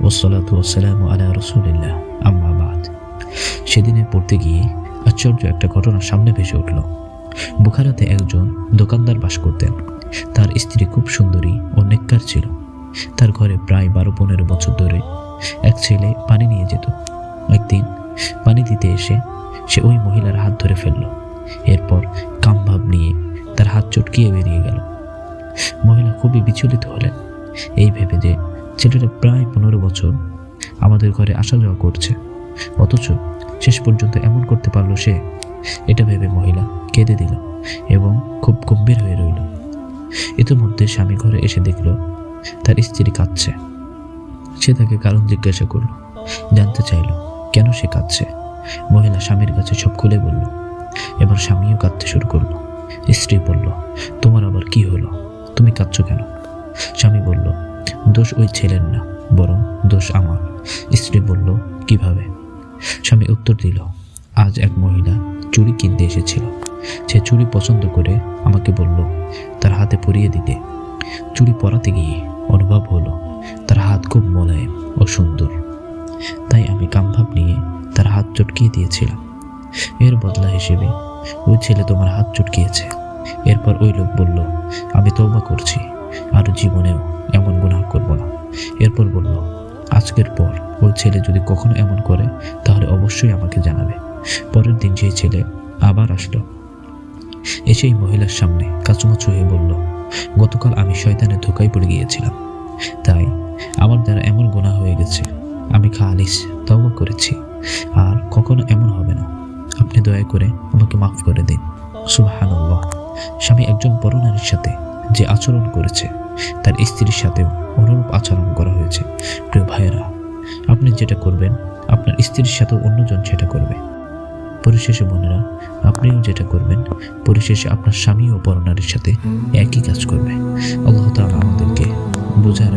ওয়াসসালাতু ওয়াসসালামু আলা রাসূলিল্লাহ, আম্মা বাদ। সেদিনে পড়তে গিয়ে আশ্চর্য একটা ঘটনা সামনে ভেসে উঠল। বুখারাতে একজন দোকানদার বাস করতেন। তার স্ত্রী খুব সুন্দরী ও নেককার ছিল। তার ঘরে প্রায় 12-15 বছর ধরে এক ছেলে পানি নিয়ে যেত। একদিন পানি দিতে এসে সে ওই মহিলার হাত ধরে ফেলল। এরপর কামভাব নিয়ে তার হাত চটকিয়ে বেরিয়ে গেল। মহিলা খুবই বিচলিত হলেন, এই ভেবে যে ছেলেটা প্রায় 15 বছর আমাদের ঘরে আসা যাওয়া করছে, অথচ শেষ পর্যন্ত এমন করতে পারল সে। এটা ভেবে মহিলা কেঁদে দিল এবং খুব গম্ভীর হয়ে রইল। ইতিমধ্যে স্বামী ঘরে এসে দেখল তার স্ত্রী কাঁদছে। সে তাকে কারণ জিজ্ঞাসা করল, জানতে চাইল কেন সে কাঁদছে। মহিলা স্বামীর কাছে সব খুলে বলল। এবার স্বামীও কাঁদতে শুরু করলো। স্ত্রী বলল, তোমার আবার কি হলো, তুমি কাঁদছো কেন? স্বামী বলল, দোষ ওই ছেলের না, বরং দোষ আমার। স্ত্রী বলল, কিভাবে? স্বামী উত্তর দিল, আজ এক মহিলা চুড়ি কিনতে এসেছিল। সে চুড়ি পছন্দ করে আমাকে বলল তার হাতে পরিয়ে দিতে। চুড়ি পরাতে গিয়ে অনুভব হলো তার হাত খুব মোলায়েম ও সুন্দর, তাই আমি কামভাব নিয়ে তার হাত চটকিয়ে দিয়েছিলাম। এর বদলা হিসেবে ওই ছেলে তোমার হাত চটকিয়েছে। এরপর ওই লোক বলল, আমি তওবা করছি, আর জীবনেও এমন গুনাহ করব না। এরপর বলল, আজকের পর ওই ছেলে যদি কখনো এমন করে তাহলে অবশ্যই আমাকে জানাবে। পরের দিন সেই ছেলে আবার আসলো। এসেই মহিলার সামনে কাচুমাচু হয়ে বলল, গতকাল আমি শয়তানের ধোঁকায় পড়ে গিয়েছিলাম, তাই আমার দ্বারা এমন গুনাহ হয়ে গেছে। আমি খালিস তওবা করেছি, আর কখনো এমন হবে না। আপনি দয়া করে আমাকে মাফ করে দিন। সুবহানাল্লাহ। স্বামী একজন পরনারীর সাথে যে আচরণ করেছে তার স্ত্রীর সাথেও অনুরূপ আচরণ করা হয়েছে। প্রিয় ভাইয়েরা, আপনি যেটা করবেন আপনার স্ত্রীর সাথেও অন্যজন সেটা করবে। পরিশেষে বোনেরা, আপনিও যেটা করবেন পরিশেষে আপনার স্বামী ও পরনারীর সাথে একই কাজ করবে। আল্লাহ তাআলা আমাদেরকে বোঝার